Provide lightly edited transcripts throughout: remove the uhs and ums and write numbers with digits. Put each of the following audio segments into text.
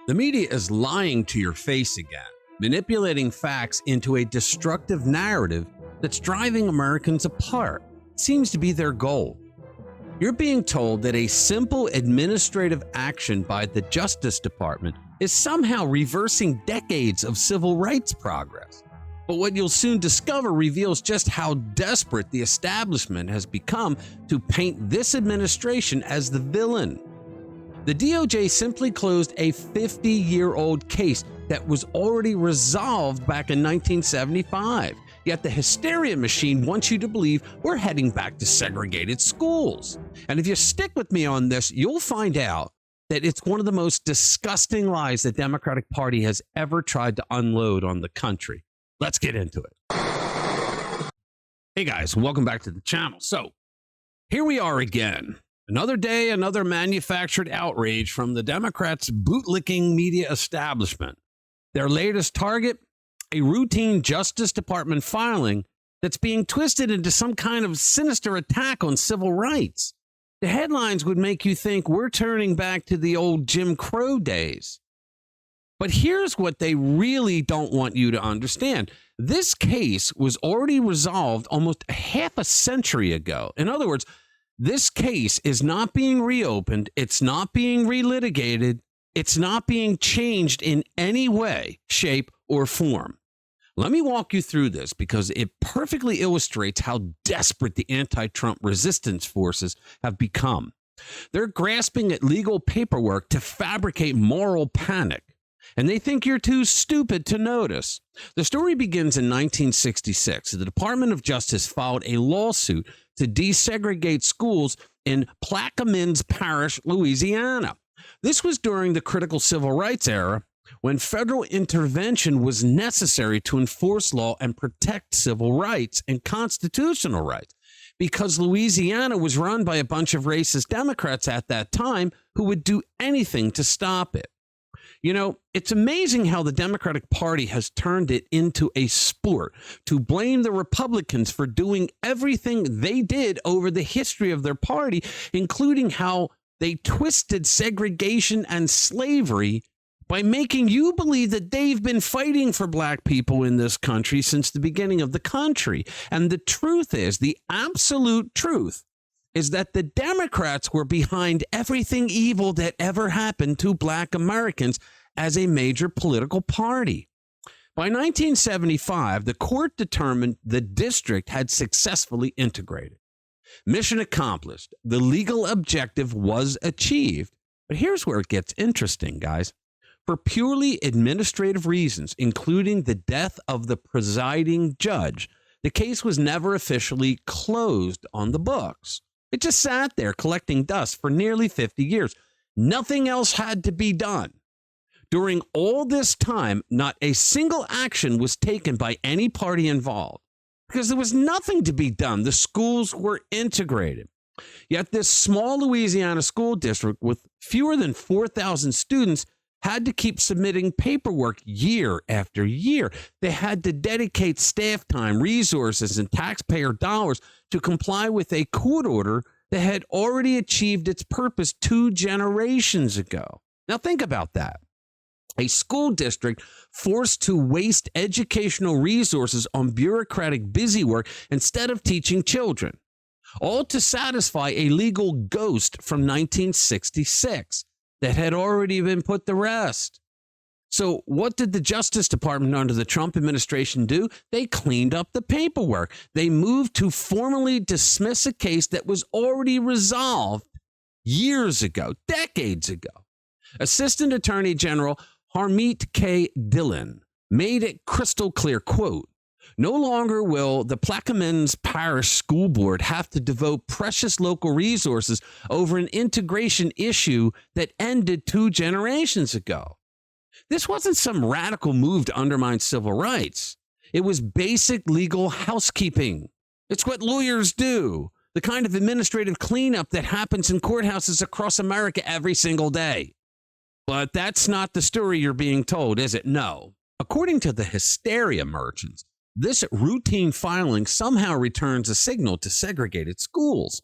The media is lying to your face again, manipulating facts into a destructive narrative that's driving Americans apart. It seems to be their goal. You're being told that a simple administrative action by the Justice Department is somehow reversing decades of civil rights progress. But what you'll soon discover reveals just how desperate the establishment has become to paint this administration as the villain. The DOJ simply closed a 50-year-old case that was already resolved back in 1975. Yet the hysteria machine wants you to believe we're heading back to segregated schools. And if you stick with me on this, you'll find out that it's one of the most disgusting lies the Democratic Party has ever tried to unload on the country. Let's get into it. Hey guys, welcome back to the channel. So here we are again. Another day, another manufactured outrage from the Democrats' bootlicking media establishment. Their latest target, a routine Justice Department filing that's being twisted into some kind of sinister attack on civil rights. The headlines would make you think we're turning back to the old Jim Crow days. But here's what they really don't want you to understand. This case was already resolved almost half a century ago. In other words, this case is not being reopened. It's not being relitigated. It's not being changed in any way, shape, or form. Let me walk you through this because it perfectly illustrates how desperate the anti-Trump resistance forces have become. They're grasping at legal paperwork to fabricate moral panic, and they think you're too stupid to notice. The story begins in 1966. The Department of Justice filed a lawsuit to desegregate schools in Plaquemines Parish, Louisiana. This was during the critical civil rights era when federal intervention was necessary to enforce law and protect civil rights and constitutional rights, because Louisiana was run by a bunch of racist Democrats at that time who would do anything to stop it. You know, it's amazing how the Democratic Party has turned it into a sport to blame the Republicans for doing everything they did over the history of their party, including how they twisted segregation and slavery by making you believe that they've been fighting for black people in this country since the beginning of the country. And the truth is, the absolute truth is that the Democrats were behind everything evil that ever happened to black Americans as a major political party. By 1975, the court determined the district had successfully integrated. Mission accomplished. The legal objective was achieved. But here's where it gets interesting, guys. For purely administrative reasons, including the death of the presiding judge, the case was never officially closed on the books. It just sat there collecting dust for nearly 50 years. Nothing else had to be done. During all this time, not a single action was taken by any party involved because there was nothing to be done. The schools were integrated. Yet this small Louisiana school district with fewer than 4,000 students had to keep submitting paperwork year after year. They had to dedicate staff time, resources, and taxpayer dollars to comply with a court order that had already achieved its purpose 2 generations ago. Now think about that. A school district forced to waste educational resources on bureaucratic busywork instead of teaching children, all to satisfy a legal ghost from 1966 that had already been put to rest. So what did the Justice Department under the Trump administration do? They cleaned up the paperwork. They moved to formally dismiss a case that was already resolved years ago, decades ago. Assistant Attorney General Harmeet K. Dillon made it crystal clear, quote, "No longer will the Plaquemines Parish School Board have to devote precious local resources over an integration issue that ended 2 generations ago." This wasn't some radical move to undermine civil rights. It was basic legal housekeeping. It's what lawyers do, the kind of administrative cleanup that happens in courthouses across America every single day. But that's not the story you're being told, is it? No. According to the hysteria merchants, this routine filing somehow returns a signal to segregated schools.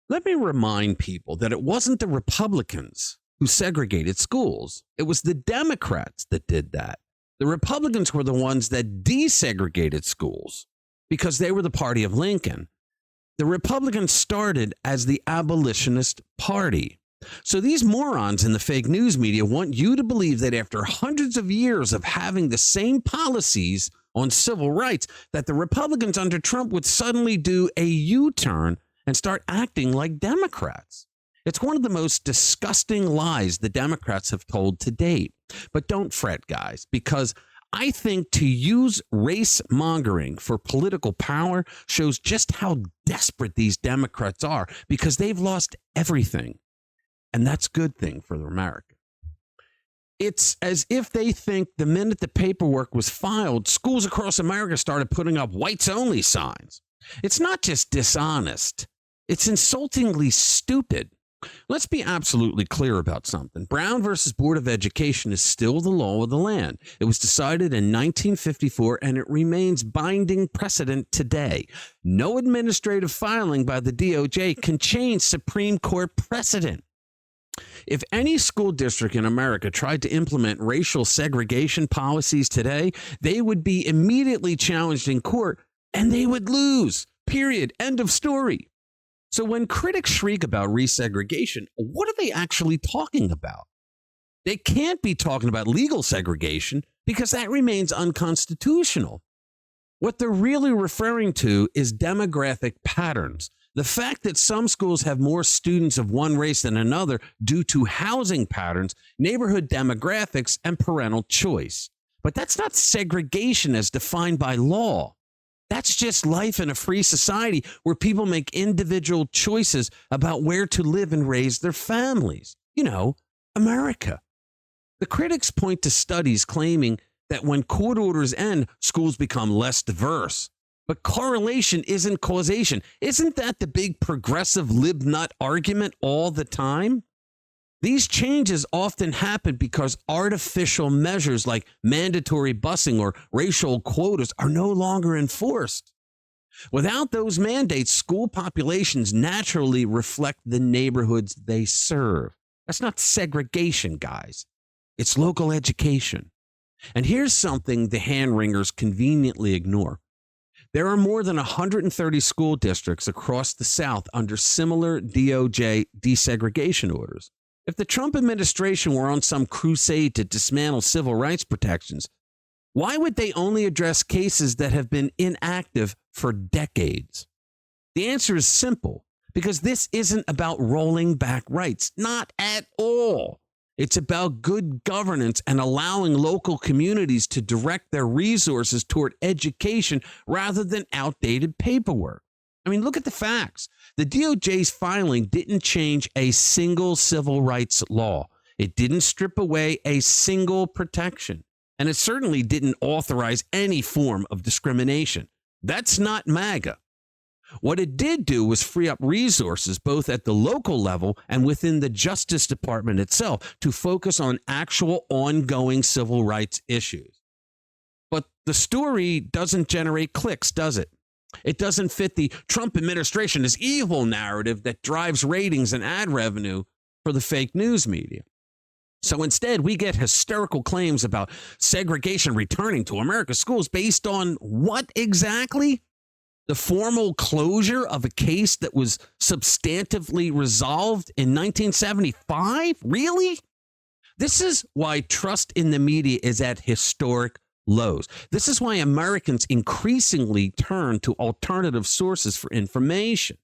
Let me remind people that it wasn't the Republicans who segregated schools. It was the Democrats that did that. The Republicans were the ones that desegregated schools because they were the party of Lincoln. The Republicans started as the abolitionist party. So these morons in the fake news media want you to believe that after hundreds of years of having the same policies on civil rights, that the Republicans under Trump would suddenly do a U-turn and start acting like Democrats. It's one of the most disgusting lies the Democrats have told to date. But don't fret, guys, because I think to use race mongering for political power shows just how desperate these Democrats are, because they've lost everything. And that's a good thing for America. It's as if they think the minute the paperwork was filed, schools across America started putting up whites only signs. It's not just dishonest. It's insultingly stupid. Let's be absolutely clear about something. Brown versus Board of Education is still the law of the land. It was decided in 1954, and it remains binding precedent today. No administrative filing by the DOJ can change Supreme Court precedent. If any school district in America tried to implement racial segregation policies today, they would be immediately challenged in court, and they would lose. Period. End of story. So when critics shriek about resegregation, what are they actually talking about? They can't be talking about legal segregation because that remains unconstitutional. What they're really referring to is demographic patterns. The fact that some schools have more students of one race than another due to housing patterns, neighborhood demographics, and parental choice. But that's not segregation as defined by law. That's just life in a free society where people make individual choices about where to live and raise their families. You know, America. The critics point to studies claiming that when court orders end, schools become less diverse. But correlation isn't causation. Isn't that the big progressive libnut argument all the time? These changes often happen because artificial measures like mandatory busing or racial quotas are no longer enforced. Without those mandates, school populations naturally reflect the neighborhoods they serve. That's not segregation, guys. It's local education. And here's something the hand-wringers conveniently ignore. There are more than 130 school districts across the South under similar DOJ desegregation orders. If the Trump administration were on some crusade to dismantle civil rights protections, why would they only address cases that have been inactive for decades? The answer is simple, because this isn't about rolling back rights. Not at all. It's about good governance and allowing local communities to direct their resources toward education rather than outdated paperwork. I mean, look at the facts. The DOJ's filing didn't change a single civil rights law. It didn't strip away a single protection. And it certainly didn't authorize any form of discrimination. That's not MAGA. What it did do was free up resources both at the local level and within the Justice Department itself to focus on actual ongoing civil rights issues. But the story doesn't generate clicks, does it? It doesn't fit the Trump administration is evil narrative that drives ratings and ad revenue for the fake news media. So instead, we get hysterical claims about segregation returning to America's schools based on what exactly? The formal closure of a case that was substantively resolved in 1975? Really? This is why trust in the media is at historic lows. This is why Americans increasingly turn to alternative sources for information,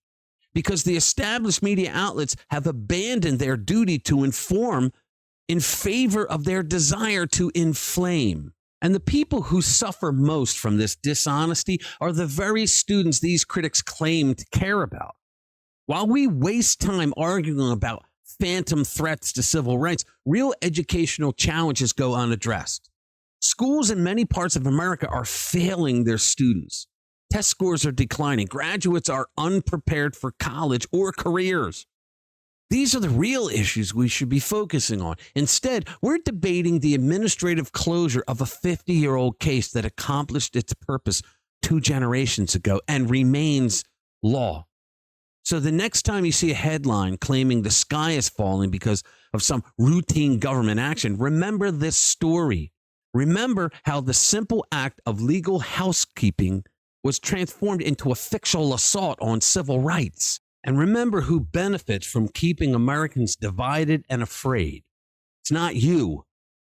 because the established media outlets have abandoned their duty to inform in favor of their desire to inflame. And the people who suffer most from this dishonesty are the very students these critics claim to care about. While we waste time arguing about phantom threats to civil rights, real educational challenges go unaddressed. Schools in many parts of America are failing their students. Test scores are declining. Graduates are unprepared for college or careers. These are the real issues we should be focusing on. Instead, we're debating the administrative closure of a 50-year-old case that accomplished its purpose 2 generations ago and remains law. So the next time you see a headline claiming the sky is falling because of some routine government action, remember this story. Remember how the simple act of legal housekeeping was transformed into a fictional assault on civil rights. And remember who benefits from keeping Americans divided and afraid. It's not you.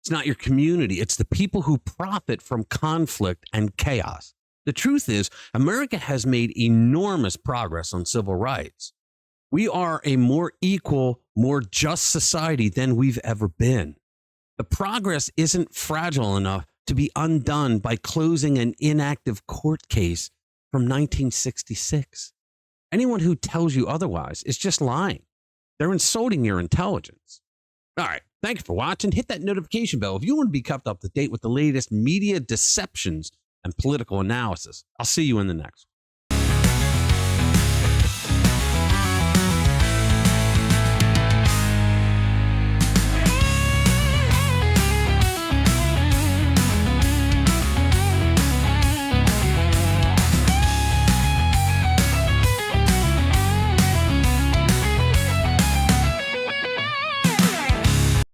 It's not your community. It's the people who profit from conflict and chaos. The truth is, America has made enormous progress on civil rights. We are a more equal, more just society than we've ever been. The progress isn't fragile enough to be undone by closing an inactive court case from 1966. Anyone who tells you otherwise is just lying. They're insulting your intelligence. All right. Thank you for watching. Hit that notification bell if you want to be kept up to date with the latest media deceptions and political analysis. I'll see you in the next one.